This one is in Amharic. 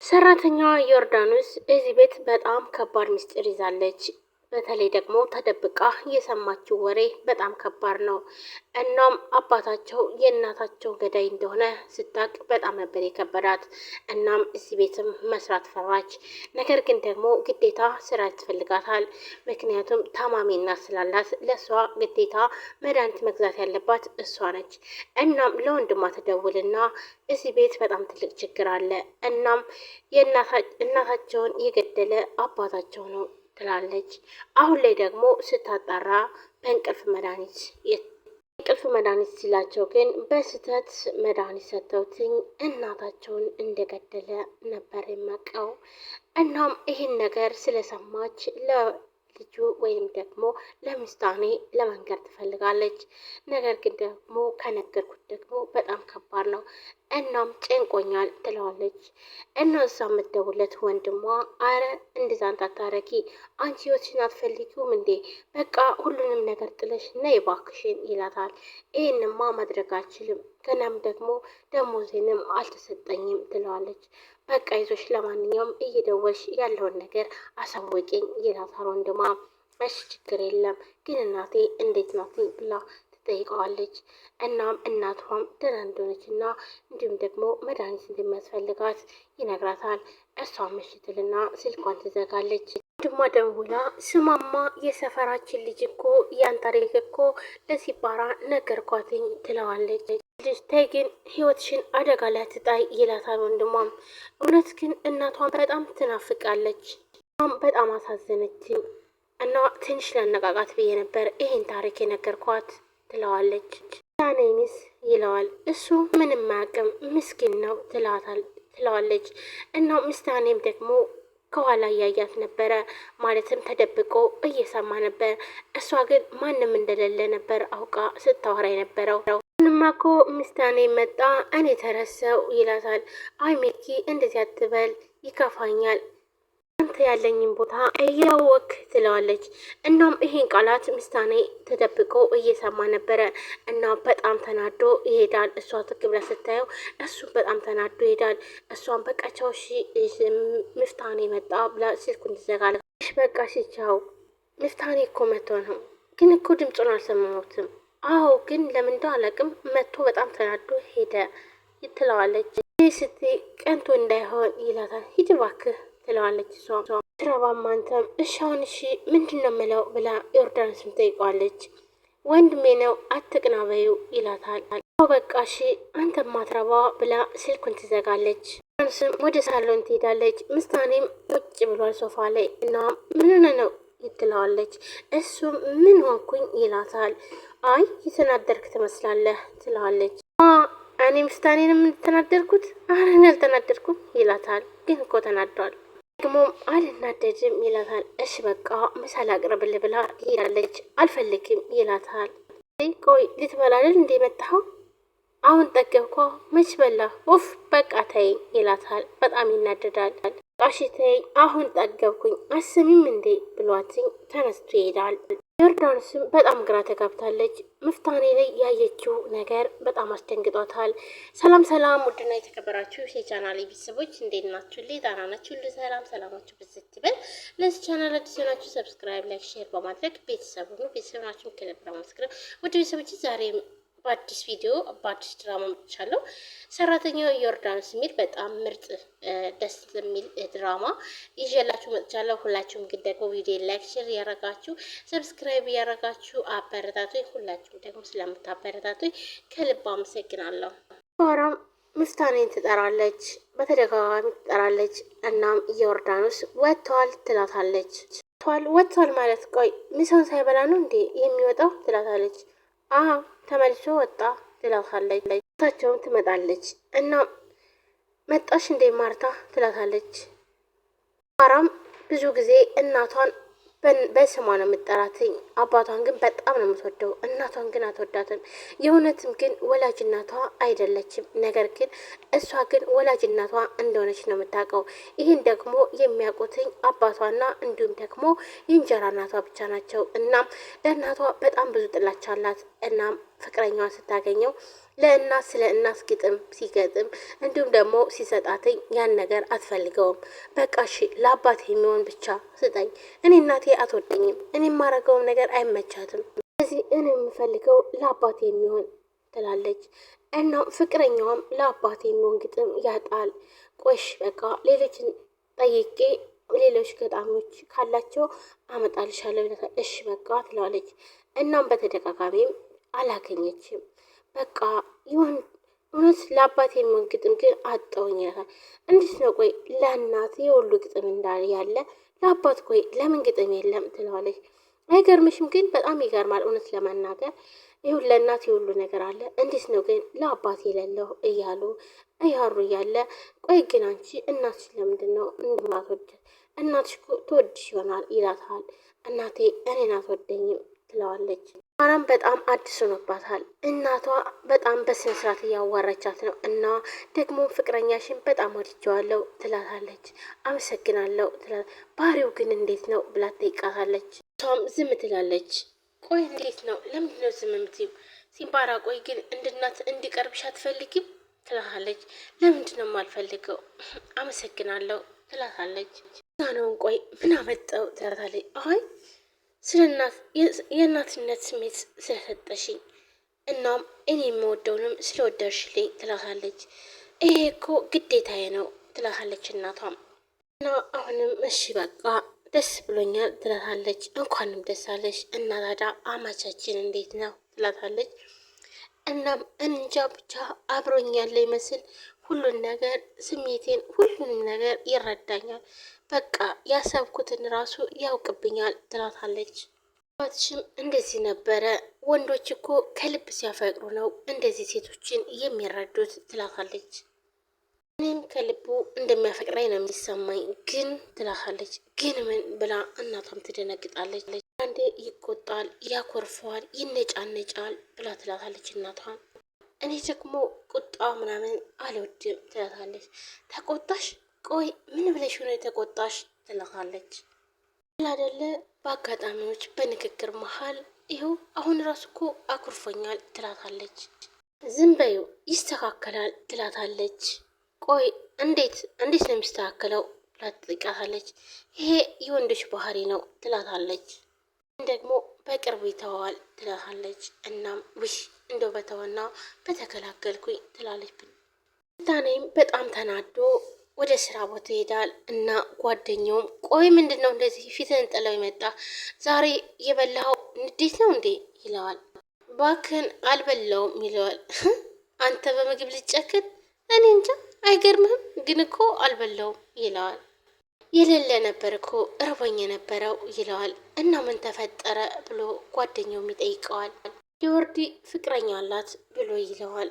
ሰራተኛዋ ዮርዳኖስ እዚህ ቤት በጣም ከባድ ምስጢር ይዛለች። በተለይ ደግሞ ተደብቃ የሰማችው ወሬ በጣም ከባድ ነው። እናም አባታቸው የእናታቸው ገዳይ እንደሆነ ስታቅ በጣም ነበር የከበዳት። እናም እዚህ ቤትም መስራት ፈራች። ነገር ግን ደግሞ ግዴታ ስራ ያስፈልጋታል። ምክንያቱም ታማሚ እናት ስላላት ለእሷ ግዴታ መድኃኒት መግዛት ያለባት እሷ ነች። እናም ለወንድሟ ትደውልና እዚህ ቤት በጣም ትልቅ ችግር አለ። እናም እናታቸውን የገደለ አባታቸው ነው ትላለች። አሁን ላይ ደግሞ ስታጣራ በእንቅልፍ መድኃኒት ሲላቸው ግን በስህተት መድኃኒት ሰጥተውትኝ እናታቸውን እንደገደለ ነበር የማውቀው። እናም ይህን ነገር ስለሰማች ልጁ ወይም ደግሞ ለምስታኔ ለመንገር ትፈልጋለች። ነገር ግን ደግሞ ከነገርኩት ደግሞ በጣም ከባድ ነው፣ እናም ጨንቆኛል ትለዋለች። እና እሷ የምትደውለት ወንድሟ አረ እንደዛ እንዳታረጊ፣ አንቺ ህይወትሽን አትፈልጊውም እንዴ? በቃ ሁሉንም ነገር ጥለሽ ነይ እባክሽን ይላታል። ይህንማ ማድረግ አልችልም፣ ገናም ደግሞ ደሞዜንም አልተሰጠኝም ትለዋለች። በቃ ይዞሽ ለማንኛውም እየደወልሽ ያለውን ነገር አሳወቂኝ ይላታል ወንድሟ። እሺ ችግር የለም ግን እናቴ እንዴት ናት ብላ ትጠይቀዋለች። እናም እናቷም ደህና እንደሆነች እና እንዲሁም ደግሞ መድኃኒት እንደሚያስፈልጋት ይነግራታል። እሷም ምሽትልና ስልኳን ትዘጋለች። ወንድሟ ደውላ ስማማ የሰፈራችን ልጅ እኮ ያን ታሪክ እኮ ለሲባራ ነገርኳትኝ ትለዋለች። ልጅ ተይ ግን ህይወትሽን አደጋ ላይ አትጣይ ይላታል ወንድሟም። እውነት ግን እናቷን በጣም ትናፍቃለች። በጣም አሳዘነችኝ እና ትንሽ ላነቃቃት ብዬ ነበር ይህን ታሪክ የነገርኳት ትለዋለች። ዳኔሚስ ይለዋል። እሱ ምንም አያውቅም ምስኪን ነው ትለዋለች። እና ምስታኔም ደግሞ ከኋላ እያያት ነበረ፣ ማለትም ተደብቆ እየሰማ ነበር። እሷ ግን ማንም እንደሌለ ነበር አውቃ ስታወራ የነበረው። ምንማ እኮ ምስታኔ መጣ እኔ ተረሰው ይላታል። አይ ሚኪ እንደዚህ አትበል ይከፋኛል፣ አንተ ያለኝን ቦታ እያወክ ትለዋለች። እናም ይሄን ቃላት ምስታኔ ተደብቆ እየሰማ ነበረ እና በጣም ተናዶ ይሄዳል። እሷ ትክ ብላ ስታየው እሱም በጣም ተናዶ ይሄዳል። እሷም በቃ ቻው እሺ ምስታኔ መጣ ብላ ስልኩን ትዘጋለች። በቃ ቻው ምስታኔ እኮ መጥቶ ነው፣ ግን እኮ ድምፁን አልሰማሁትም። አዎ ግን ለምን እንደው አላውቅም መጥቶ በጣም ተናዶ ሄደ ትለዋለች። ይህ ስትይ ቀንቶ እንዳይሆን ይላታል። ሂድ እባክህ ትለዋለች። እሷ ትረባም አንተም እሻውን እሺ ምንድን ነው የምለው ብላ ዮርዳኖስም ጠይቀዋለች። ወንድሜ ነው አትቅና በይው ይላታል። በቃ እሺ አንተ ማትረባ ብላ ስልኩን ትዘጋለች። ዮርዳኖስም ወደ ሳሎን ትሄዳለች። ምስታኔም ቁጭ ብሏል ሶፋ ላይ እና ምን ሆነ ነው ትለዋለች። እሱም ምን ሆንኩኝ ይላታል። አይ የተናደርክ ትመስላለህ ትለዋለች። እኔ ምስታኔን የምትናደርኩት አረን ያልተናደርኩም ይላታል። ግን እኮ ተናዷል። ደግሞም አልናደድም ይላታል። እሺ በቃ ምሳሌ አቅርብል ብላ ትሄዳለች። አልፈልግም ይላታል። ቆይ ልትበላልን እንዴ መጣኸው? አሁን ጠገብኳ መች በላ ኡፍ በቃ ተይኝ ይላታል። በጣም ይናደዳል። ቃሽ ተይኝ አሁን ጠገብኩኝ አስሚም እንዴ ብሏትኝ ተነስቶ ይሄዳል። ዮርዳኖስም በጣም ግራ ተጋብታለች። ምፍታኔ ላይ ያየችው ነገር በጣም አስደንግጧታል። ሰላም ሰላም፣ ውድና የተከበራችሁ የቻናል ቤተሰቦች እንዴት ናችሁ? ዳና ናችሁ? ሰላም ሰላማችሁ ብዝት ይበል። ለዚህ ቻናል አዲስ ናችሁ ሰብስክራይብ፣ ላይክ፣ ሼር በማድረግ ቤተሰብ ሁኑ። ቤተሰብ ናችሁ ከልብ ለማመስገን ውድ ቤተሰቦች ዛሬ በአዲስ ቪዲዮ በአዲስ ድራማ መጥቻለሁ። ሰራተኛው ዮርዳኖስ የሚል በጣም ምርጥ ደስ የሚል ድራማ ይዤላችሁ መጥቻለሁ። ሁላችሁም ግን ደግሞ ቪዲዮ ላይክ፣ ሼር ያረጋችሁ ሰብስክራይብ ያረጋችሁ አበረታቱ። ሁላችሁም ደግሞ ስለምታበረታቱ ከልብ አመሰግናለሁ። ሆራም ምስታኔን ትጠራለች፣ በተደጋጋሚ ትጠራለች። እናም ዮርዳኖስ ወጥቷል ትላታለች። ወጥቷል ማለት ቆይ ምሳውን ሳይበላ ነው እንዴ የሚወጣው ትላታለች። አዎ ተመልሶ ወጣ ትላታለች። ታቸውም ትመጣለች እና መጣሽ እንዴ ማርታ ትላታለች። ማራም ብዙ ጊዜ እናቷን በስሟ ነው የምጠራትኝ፣ አባቷን ግን በጣም ነው የምትወደው፣ እናቷን ግን አትወዳትም። የእውነትም ግን ወላጅ እናቷ አይደለችም። ነገር ግን እሷ ግን ወላጅ እናቷ እንደሆነች ነው የምታውቀው። ይህን ደግሞ የሚያውቁትኝ አባቷና እንዲሁም ደግሞ የእንጀራ እናቷ ብቻ ናቸው። እናም ለእናቷ በጣም ብዙ ጥላቻ አላት። እናም ፍቅረኛዋ ስታገኘው ለእናት ስለ እናት ግጥም ሲገጥም እንዲሁም ደግሞ ሲሰጣትኝ ያን ነገር አትፈልገውም። በቃ እሺ ለአባት የሚሆን ብቻ ስጠኝ፣ እኔ እናቴ አትወደኝም፣ እኔ የማረገውም ነገር አይመቻትም፣ ስለዚህ እኔ የምፈልገው ለአባት የሚሆን ትላለች። እና ፍቅረኛዋም ለአባት የሚሆን ግጥም ያጣል። ቆሽ በቃ ሌሎችን ጠይቄ ሌሎች ገጣሚዎች ካላቸው አመጣልሻለሁ ይላታል። እሺ በቃ ትለዋለች። እናም በተደጋጋሚም አላገኘችም። በቃ ይሁን እውነት ለአባት የሚሆን ግጥም ግን አጣውኝ ይላታል። እንዴት ነው ቆይ ለእናት የሁሉ ግጥም እንዳለ ያለ ለአባት ቆይ ለምን ግጥም የለም ትለዋለች። አይገርምሽም? ግን በጣም ይገርማል እውነት ለመናገር ይሁን ለእናት የሁሉ ነገር አለ፣ እንዴት ነው ግን ለአባት የሌለው እያሉ እያሩ እያለ ቆይ ግን አንቺ እናትሽ ለምንድን ነው እንደማትወድ እናትሽ እኮ ትወድሽ ይሆናል ይላታል። እናቴ እኔን አትወደኝም ትለዋለች። ማራም በጣም አዲስ ሆኖባታል። እናቷ በጣም በስነ ስርዓት እያዋራቻት ነው እና ደግሞ ፍቅረኛሽን በጣም ወድጀዋለሁ ትላታለች። አመሰግናለሁ ባህሪው ግን እንዴት ነው ብላ ትጠይቃታለች። እሷም ዝም ትላለች። ቆይ እንዴት ነው ለምንድን ነው ዝም የምትይው ሲባራ ቆይ ግን እንድናት እንዲቀርብሽ አትፈልጊም ትላታለች። ለምንድን ነው የማልፈልገው አመሰግናለሁ ትላታለች። ዛነውን ቆይ ምን አመጣው ትላታለች። አይ ስለ እናት የእናትነት ስሜት ስለሰጠሽኝ እናም እኔ የምወደውንም ስለወደድሽልኝ ትላታለች። ይሄ እኮ ግዴታዬ ነው ትላታለች እናቷም። እና አሁንም እሺ በቃ ደስ ብሎኛል ትላታለች። እንኳንም ደስ አለሽ እና ታዲያ አማቻችን እንዴት ነው ትላታለች። እናም እንጃ ብቻ አብሮኝ ያለ ይመስል ሁሉን ነገር ስሜቴን ሁሉንም ነገር ይረዳኛል፣ በቃ ያሰብኩትን ራሱ ያውቅብኛል ትላታለች። አባትሽም እንደዚህ ነበረ፣ ወንዶች እኮ ከልብ ሲያፈቅሩ ነው እንደዚህ ሴቶችን የሚረዱት ትላታለች። እኔም ከልቡ እንደሚያፈቅረኝ ነው የሚሰማኝ ግን ትላታለች። ግን ምን ብላ እናቷም ትደነግጣለች። አንዴ ይቆጣል፣ ያኮርፈዋል፣ ይነጫነጫል ብላ ትላታለች እናቷን። እኔ ደግሞ ቁጣ ምናምን አልወድም ትላታለች። ተቆጣሽ? ቆይ ምን ብለሽ ሆነ የተቆጣሽ ትላታለች። አይደለ በአጋጣሚዎች በንግግር መሀል ይኸው አሁን ራሱ እኮ አኩርፎኛል ትላታለች። ዝም በዩ ይስተካከላል ትላታለች። ቆይ እንዴት ነው የሚስተካከለው ብላ ትጠይቃታለች። ይሄ የወንዶች ባህሪ ነው ትላታለች። ደግሞ በቅርቡ ይተዋል ትላታለች። እናም ውሽ እንደው በተወና በተከላከልኩኝ ትላለች። ብታኔም በጣም ተናዶ ወደ ስራ ቦታ ይሄዳል እና ጓደኛውም ቆይ ምንድን ነው እንደዚህ ፊትን ጥለው ይመጣ ዛሬ የበላኸው ንዴት ነው እንዴ ይለዋል። ባክን አልበላውም ይለዋል። አንተ በምግብ ልጨክን እኔ እንጃ አይገርምህም ግን እኮ አልበላውም ይለዋል። የሌለ ነበር እኮ እርቦኝ የነበረው ይለዋል። እና ምን ተፈጠረ ብሎ ጓደኛውም ይጠይቀዋል። የወርዲ ፍቅረኛ አላት ብሎ ይለዋል።